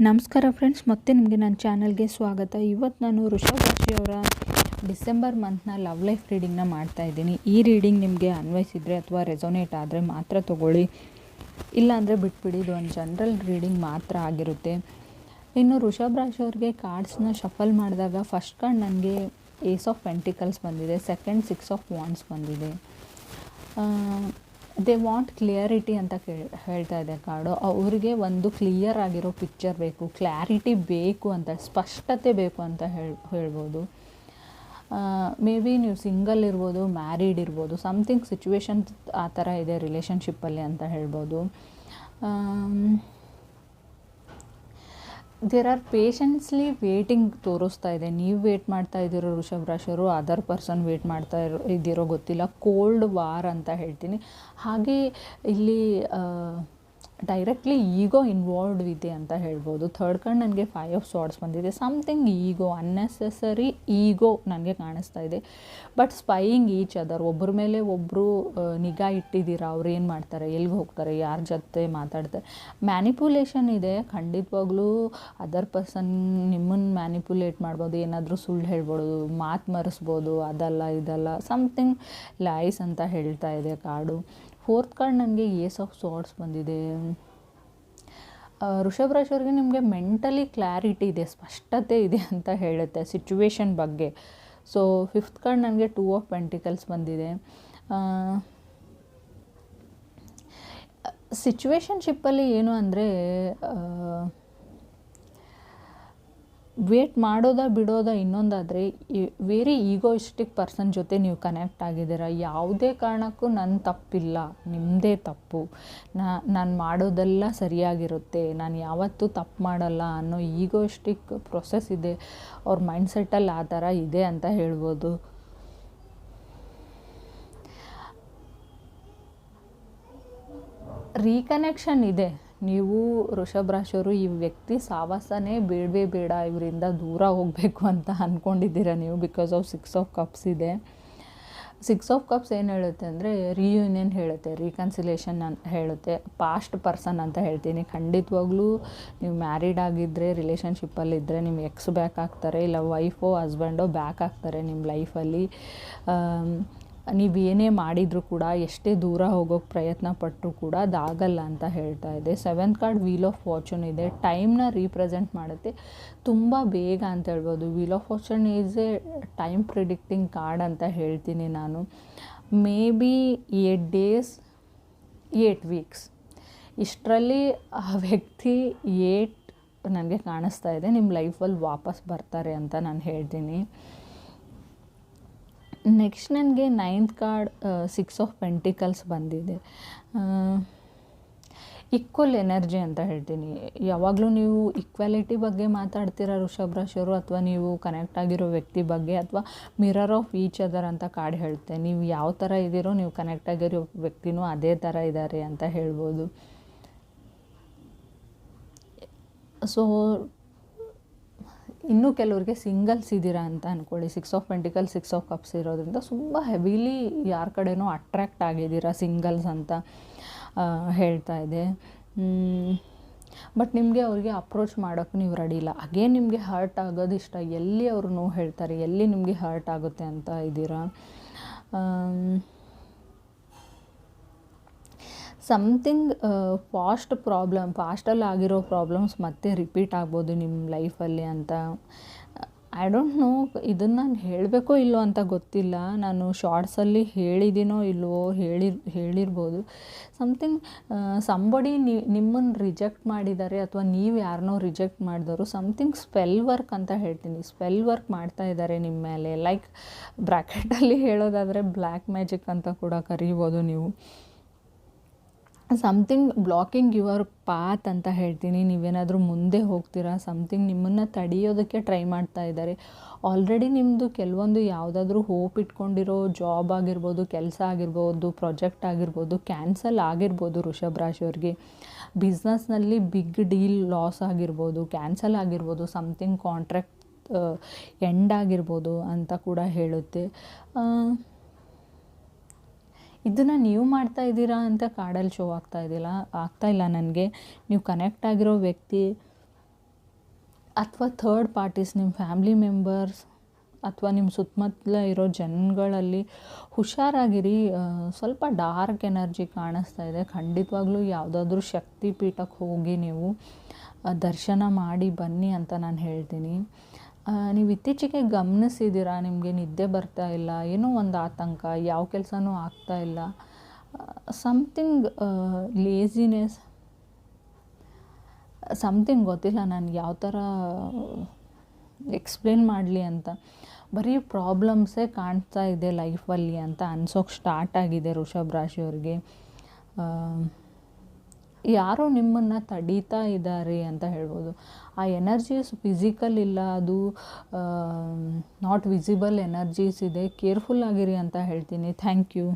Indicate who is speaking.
Speaker 1: ನಮಸ್ಕಾರ ಫ್ರೆಂಡ್ಸ್, ಮತ್ತೆ ನಿಮಗೆ ನನ್ನ ಚಾನಲ್ಗೆ ಸ್ವಾಗತ. ಇವತ್ತು ನಾನು ವೃಷಭ ರಾಶಿಯವರ ಡಿಸೆಂಬರ್ ಮಂತ್ನ ಲವ್ ಲೈಫ್ ರೀಡಿಂಗ್ನ ಮಾಡ್ತಾಯಿದ್ದೀನಿ. ಈ ರೀಡಿಂಗ್ ನಿಮಗೆ ಅನ್ವಯಿಸಿದರೆ ಅಥವಾ ರೆಸೊನೇಟ್ ಆದರೆ ಮಾತ್ರ ತೊಗೊಳ್ಳಿ, ಇಲ್ಲಾಂದರೆ ಬಿಟ್ಬಿಡಿ. ಇದು ಒಂದು ಜನರಲ್ ರೀಡಿಂಗ್ ಮಾತ್ರ ಆಗಿರುತ್ತೆ. ಇನ್ನು ವೃಷಭ ರಾಶಿಯವ್ರಿಗೆ ಕಾರ್ಡ್ಸ್ನ ಶಫಲ್ ಮಾಡಿದಾಗ ಫಸ್ಟ್ ಕಾರ್ಡ್ ನನಗೆ ಏಸ್ ಆಫ್ ಪೆಂಟಿಕಲ್ಸ್ ಬಂದಿದೆ, ಸೆಕೆಂಡ್ 6 ಆಫ್ ವಾಂಡ್ಸ್ ಬಂದಿದೆ. ದೇ ವಾಂಟ್ ಕ್ಲಿಯರಿಟಿ ಅಂತ ಹೇಳ್ತಾ ಇದೆ ಕಾರ್ಡು. ಅವರಿಗೆ ಒಂದು ಕ್ಲಿಯರ್ ಆಗಿರೋ ಪಿಕ್ಚರ್ ಬೇಕು, ಕ್ಲಾರಿಟಿ ಬೇಕು ಅಂತ, ಸ್ಪಷ್ಟತೆ ಬೇಕು ಅಂತ ಹೇಳ್ಬೋದು. ಮೇ ಬಿ ನೀವು ಸಿಂಗಲ್ ಇರ್ಬೋದು, ಮ್ಯಾರಿಡ್ ಇರ್ಬೋದು, ಸಮಥಿಂಗ್ ಸಿಚುವೇಶನ್ ಆ ಥರ ಇದೆ ರಿಲೇಷನ್ಶಿಪ್ಪಲ್ಲಿ ಅಂತ ಹೇಳ್ಬೋದು. ದೇರ್ ಆರ್ ಪೇಷನ್ಸ್ಲಿ ವೇಟಿಂಗ್ ತೋರಿಸ್ತಾ ಇದೆ. ನೀವು ವೇಟ್ ಮಾಡ್ತಾ ಇದ್ದೀರೋ ವೃಷಭ ರಾಶಿಯವರು, ಅದರ್ ಪರ್ಸನ್ ವೇಟ್ ಮಾಡ್ತಾ ಇದ್ದೀರೋ ಗೊತ್ತಿಲ್ಲ. ಕೋಲ್ಡ್ ವಾರ್ ಅಂತ ಹೇಳ್ತೀನಿ. ಹಾಗೆ ಇಲ್ಲಿ ಡೈರೆಕ್ಟ್ಲಿ ಈಗೋ ಇನ್ವಾಲ್ವ್ಡ್ ಇದೆ ಅಂತ ಹೇಳ್ಬೋದು. ಥರ್ಡ್ ಕಾರ್ಡ್ ನನಗೆ 5 ಆಫ್ ಸಾರ್ಡ್ಸ್ ಬಂದಿದೆ. ಸಮಥಿಂಗ್ ಈಗೋ, ಅನ್ನೆಸೆಸರಿ ಈಗೋ ನನಗೆ ಕಾಣಿಸ್ತಾ ಇದೆ. ಬಟ್ ಸ್ಪೈಯಿಂಗ್ ಈಚ್ ಅದರ್, ಒಬ್ಬರ ಮೇಲೆ ಒಬ್ಬರು ನಿಗಾ ಇಟ್ಟಿದ್ದೀರಾ. ಅವ್ರು ಏನು ಮಾಡ್ತಾರೆ, ಎಲ್ಲಿಗೆ ಹೋಗ್ತಾರೆ, ಯಾರ ಜೊತೆ ಮಾತಾಡ್ತಾರೆ. ಮ್ಯಾನಿಪುಲೇಷನ್ ಇದೆ ಖಂಡಿತವಾಗ್ಲೂ. ಅದರ್ ಪರ್ಸನ್ ನಿಮ್ಮನ್ನು ಮ್ಯಾನಿಪುಲೇಟ್ ಮಾಡ್ಬೋದು, ಏನಾದರೂ ಸುಳ್ಳು ಹೇಳ್ಬೋದು, ಮಾತು ಮರೆಸ್ಬೋದು, ಅದಲ್ಲ ಇದಲ್ಲ, ಸಮಥಿಂಗ್ ಲೈಸ್ ಅಂತ ಹೇಳ್ತಾ ಇದೆ ಕಾರ್ಡು. ಫೋರ್ತ್ ಕಾರ್ಡ್ ನನಗೆ ಏಸ್ ಆಫ್ ಸಾರ್ಡ್ಸ್ ಬಂದಿದೆ. ವೃಷಭ ರಾಶಿಯವ್ರಿಗೆ ನಿಮಗೆ ಮೆಂಟಲಿ ಕ್ಲಾರಿಟಿ ಇದೆ, ಸ್ಪಷ್ಟತೆ ಇದೆ ಅಂತ ಹೇಳುತ್ತೆ ಸಿಚುವೇಶನ್ ಬಗ್ಗೆ. ಸೊ ಫಿಫ್ತ್ ಕಾರ್ಡ್ ನನಗೆ 2 ಆಫ್ ಪೆಂಟಿಕಲ್ಸ್ ಬಂದಿದೆ. ಸಿಚುವೇಶನ್ಶಿಪ್ಪಲ್ಲಿ ಏನು ಅಂದರೆ ವೇಟ್ ಮಾಡೋದಾ ಬಿಡೋದಾ ಇನ್ನೊಂದಾದರೆ, ವೆರಿ ಈಗೋಯಿಸ್ಟಿಕ್ ಪರ್ಸನ್ ಜೊತೆ ನೀವು ಕನೆಕ್ಟ್ ಆಗಿದ್ದೀರಾ. ಯಾವುದೇ ಕಾರಣಕ್ಕೂ ನನ್ನ ತಪ್ಪಿಲ್ಲ, ನಿಮ್ಮದೇ ತಪ್ಪು, ನಾನು ಮಾಡೋದೆಲ್ಲ ಸರಿಯಾಗಿರುತ್ತೆ, ನಾನು ಯಾವತ್ತೂ ತಪ್ಪು ಮಾಡಲ್ಲ ಅನ್ನೋ ಈಗೋಯಿಸ್ಟಿಕ್ ಪ್ರೊಸೆಸ್ ಇದೆ ಅವ್ರ ಮೈಂಡ್ಸೆಟ್ಟಲ್ಲಿ. ಆ ಥರ ಇದೆ ಅಂತ ಹೇಳ್ಬೋದು. ರೀಕನೆಕ್ಷನ್ ಇದೆ. ನೀವು ವೃಷಭ ರಾಶಿಯವರು ಈ ವ್ಯಕ್ತಿ ಸಾವಾಸನೇ ಬೇಡವೇ ಬೇಡ, ಇವರಿಂದ ದೂರ ಹೋಗಬೇಕು ಅಂತ ಅಂದ್ಕೊಂಡಿದ್ದೀರ ನೀವು, ಬಿಕಾಸ್ ಆಫ್ 6 ಆಫ್ ಕಪ್ಸ್ ಇದೆ. 6 ಆಫ್ ಕಪ್ಸ್ ಏನು ಹೇಳುತ್ತೆ ಅಂದರೆ ರಿಯೂನಿಯನ್ ಹೇಳುತ್ತೆ, ರೀಕನ್ಸಿಲೇಷನ್ ಹೇಳುತ್ತೆ. ಪಾಸ್ಟ್ ಪರ್ಸನ್ ಅಂತ ಹೇಳ್ತೀನಿ. ಖಂಡಿತವಾಗ್ಲೂ ನೀವು ಮ್ಯಾರಿಡ್ ಆಗಿದ್ದರೆ, ರಿಲೇಷನ್ಶಿಪ್ಪಲ್ಲಿದ್ದರೆ ನಿಮ್ಮ ಎಕ್ಸ್ ಬ್ಯಾಕ್ ಆಗ್ತಾರೆ, ಇಲ್ಲ ವೈಫೋ ಹಸ್ಬೆಂಡೋ ಬ್ಯಾಕ್ ಆಗ್ತಾರೆ ನಿಮ್ಮ ಲೈಫಲ್ಲಿ. ನೀವೇನೇ ಮಾಡಿದರೂ ಕೂಡ, ಎಷ್ಟೇ ದೂರ ಹೋಗೋಕ್ಕೆ ಪ್ರಯತ್ನ ಪಟ್ಟರೂ ಕೂಡ ಅದಾಗಲ್ಲ ಅಂತ ಹೇಳ್ತಾ ಇದೆ. 7th card wheel of fortune ಇದೆ. ಟೈಮ್ನ ರೀಪ್ರೆಸೆಂಟ್ ಮಾಡುತ್ತೆ ತುಂಬ ಬೇಗ ಅಂತ ಹೇಳ್ಬೋದು. Wheel of fortune is A time predicting card ಅಂತ ಹೇಳ್ತೀನಿ ನಾನು. ಮೇ ಬಿ 8 days 8 weeks ಇಷ್ಟರಲ್ಲಿ ಆ ವ್ಯಕ್ತಿ ನನಗೆ ಕಾಣಿಸ್ತಾ ಇದೆ ನಿಮ್ಮ ಲೈಫಲ್ಲಿ ವಾಪಸ್ ಬರ್ತಾರೆ ಅಂತ ನಾನು ಹೇಳ್ತೀನಿ. ನೆಕ್ಸ್ಟ್ ನನಗೆ 9th ಕಾರ್ಡ್ 6 ಆಫ್ ಪೆಂಟಿಕಲ್ಸ್ ಬಂದಿದೆ. ಈಕ್ವಲ್ ಎನರ್ಜಿ ಅಂತ ಹೇಳ್ತೀನಿ. ಯಾವಾಗಲೂ ನೀವು ಈಕ್ವಾಲಿಟಿ ಬಗ್ಗೆ ಮಾತಾಡ್ತೀರಾ ವೃಷಭ ರಾಶಿಯವರು, ಅಥವಾ ನೀವು ಕನೆಕ್ಟ್ ಆಗಿರೋ ವ್ಯಕ್ತಿ ಬಗ್ಗೆ, ಅಥವಾ ಮಿರರ್ ಆಫ್ ಈಚ್ ಅದರ್ ಅಂತ ಕಾರ್ಡ್ ಹೇಳುತ್ತೆ. ನೀವು ಯಾವ ಥರ ಇದ್ದೀರೋ, ನೀವು ಕನೆಕ್ಟ್ ಆಗಿರೋ ವ್ಯಕ್ತಿನೂ ಅದೇ ಥರ ಇದ್ದಾರೆ ಅಂತ ಹೇಳ್ಬೋದು. ಸೊ ಇನ್ನೂ ಕೆಲವ್ರಿಗೆ ಸಿಂಗಲ್ಸ್ ಇದ್ದೀರಾ ಅಂತ ಅಂದ್ಕೊಳ್ಳಿ. 6 ಆಫ್ ಪೆಂಟಿಕಲ್ 6 ಆಫ್ ಕಪ್ಸ್ ಇರೋದ್ರಿಂದ ತುಂಬ ಹೆವಿಲಿ ಯಾರ ಕಡೆನೂ ಅಟ್ರ್ಯಾಕ್ಟ್ ಆಗಿದ್ದೀರಾ ಸಿಂಗಲ್ಸ್ ಅಂತ ಹೇಳ್ತಾ ಇದೆ. ಬಟ್ ನಿಮಗೆ ಅವ್ರಿಗೆ ಅಪ್ರೋಚ್ ಮಾಡೋಕ್ಕೆ ನೀವು ರೆಡಿ ಇಲ್ಲ. ಅಗೇನ್ ನಿಮಗೆ ಹರ್ಟ್ ಆಗೋದು ಇಷ್ಟ, ಎಲ್ಲಿ ಅವರು ನೋವು ಹೇಳ್ತಾರೆ, ಎಲ್ಲಿ ನಿಮಗೆ ಹರ್ಟ್ ಆಗುತ್ತೆ ಅಂತ ಇದ್ದೀರಾ. ಸಮಥಿಂಗ್ ಪಾಸ್ಟಲ್ಲಿ ಆಗಿರೋ ಪ್ರಾಬ್ಲಮ್ಸ್ ಮತ್ತೆ ರಿಪೀಟ್ ಆಗ್ಬೋದು ನಿಮ್ಮ ಲೈಫಲ್ಲಿ ಅಂತ. ಐ ಡೋಂಟ್ ನೋ, ಇದನ್ನು ನಾನು ಹೇಳಬೇಕೋ ಇಲ್ಲೋ ಅಂತ ಗೊತ್ತಿಲ್ಲ. ನಾನು ಶಾರ್ಟ್ಸಲ್ಲಿ ಹೇಳಿದ್ದೀನೋ ಇಲ್ವೋ, ಹೇಳಿರ್ಬೋದು. ಸಮಥಿಂಗ್ ಸಂಬಡಿ ನಿಮ್ಮನ್ನು ರಿಜೆಕ್ಟ್ ಮಾಡಿದ್ದಾರೆ, ಅಥವಾ ನೀವು ಯಾರನ್ನೋ ರಿಜೆಕ್ಟ್ ಮಾಡಿದವರು. ಸಮಥಿಂಗ್ ಸ್ಪೆಲ್ ವರ್ಕ್ ಅಂತ ಹೇಳ್ತೀನಿ. ಸ್ಪೆಲ್ ವರ್ಕ್ ಮಾಡ್ತಾ ಇದ್ದಾರೆ ನಿಮ್ಮ ಮೇಲೆ. ಲೈಕ್ ಬ್ರ್ಯಾಕೆಟಲ್ಲಿ ಹೇಳೋದಾದರೆ ಬ್ಲ್ಯಾಕ್ ಮ್ಯಾಜಿಕ್ ಅಂತ ಕೂಡ ಕರೀಬೋದು ನೀವು. ಸಮಥಿಂಗ್ ಬ್ಲಾಕಿಂಗ್ ಯುವರ್ ಪಾತ್ ಅಂತ ಹೇಳ್ತೀನಿ. ನೀವೇನಾದರೂ ಮುಂದೆ ಹೋಗ್ತೀರಾ, ಸಮಥಿಂಗ್ ನಿಮ್ಮನ್ನು ತಡೆಯೋದಕ್ಕೆ ಟ್ರೈ ಮಾಡ್ತಾ ಇದ್ದಾರೆ. ಆಲ್ರೆಡಿ ನಿಮ್ಮದು ಕೆಲವೊಂದು ಯಾವುದಾದ್ರೂ ಹೋಪ್ ಇಟ್ಕೊಂಡಿರೋ ಜಾಬ್ ಆಗಿರ್ಬೋದು, ಕೆಲಸ ಆಗಿರ್ಬೋದು, ಪ್ರಾಜೆಕ್ಟ್ ಆಗಿರ್ಬೋದು, ಕ್ಯಾನ್ಸಲ್ ಆಗಿರ್ಬೋದು ವೃಷಭ ರಾಶಿಯವ್ರಿಗೆ. ಬಿಸ್ನೆಸ್ನಲ್ಲಿ ಬಿಗ್ ಡೀಲ್ ಲಾಸ್ ಆಗಿರ್ಬೋದು, ಕ್ಯಾನ್ಸಲ್ ಆಗಿರ್ಬೋದು, ಸಮಥಿಂಗ್ ಕಾಂಟ್ರಾಕ್ಟ್ ಎಂಡ್ ಆಗಿರ್ಬೋದು ಅಂತ ಕೂಡ ಹೇಳುತ್ತೆ. ಇದನ್ನು ನೀವು ಮಾಡ್ತಾ ಇದ್ದೀರಾ ಅಂತ ಕಾರ್ಡಲ್ಲಿ ಶೋ ಆಗ್ತಾ ಇಲ್ಲ ನನಗೆ. ನೀವು ಕನೆಕ್ಟ್ ಆಗಿರೋ ವ್ಯಕ್ತಿ ಅಥವಾ ಥರ್ಡ್ ಪಾರ್ಟೀಸ್ ನಿಮ್ಮ ಫ್ಯಾಮ್ಲಿ ಮೆಂಬರ್ಸ್ ಅಥವಾ ನಿಮ್ಮ ಸುತ್ತಮುತ್ತಲ ಇರೋ ಜನಗಳಲ್ಲಿ ಹುಷಾರಾಗಿರಿ. ಸ್ವಲ್ಪ ಡಾರ್ಕ್ ಎನರ್ಜಿ ಕಾಣಿಸ್ತಾ ಇದೆ. ಖಂಡಿತವಾಗ್ಲೂ ಯಾವುದಾದ್ರೂ ಶಕ್ತಿ ಪೀಠಕ್ಕೆ ಹೋಗಿ ನೀವು ದರ್ಶನ ಮಾಡಿ ಬನ್ನಿ ಅಂತ ನಾನು ಹೇಳ್ತೀನಿ. ನೀವು ಇತ್ತೀಚೆಗೆ ಗಮನಿಸಿದ್ದೀರಾ, ನಿಮಗೆ ನಿದ್ದೆ ಬರ್ತಾ ಇಲ್ಲ, ಏನೋ ಒಂದು ಆತಂಕ, ಯಾವ ಕೆಲಸನೂ ಆಗ್ತಾ ಇಲ್ಲ, ಸಮಥಿಂಗ್ ಲೇಜಿನೆಸ್, ಸಮಥಿಂಗ್ ಗೊತ್ತಿಲ್ಲ ನನಗೆ ಯಾವ ಥರ ಎಕ್ಸ್ಪ್ಲೇನ್ ಮಾಡಲಿ ಅಂತ. ಬರೀ ಪ್ರಾಬ್ಲಮ್ಸೇ ಕಾಣ್ತಾ ಇದೆ ಲೈಫಲ್ಲಿ ಅಂತ ಅನ್ಸೋಕ್ಕೆ ಸ್ಟಾರ್ಟ್ ಆಗಿದೆ ವೃಷಭ ರಾಶಿಯವ್ರಿಗೆ. ಯಾರೋ ನಿಮ್ಮನ್ನು ತಡೀತಾ ಇದ್ದಾರೆ ಅಂತ ಹೇಳ್ಬೋದು. ಆ ಎನರ್ಜೀಸ್ ಫಿಸಿಕಲ್ ಇಲ್ಲ, ಅದು ನಾಟ್ ವಿಸಿಬಲ್ ಎನರ್ಜೀಸ್ ಇದೆ. ಕೇರ್ಫುಲ್ ಆಗಿರಿ ಅಂತ ಹೇಳ್ತೀನಿ. Thank you.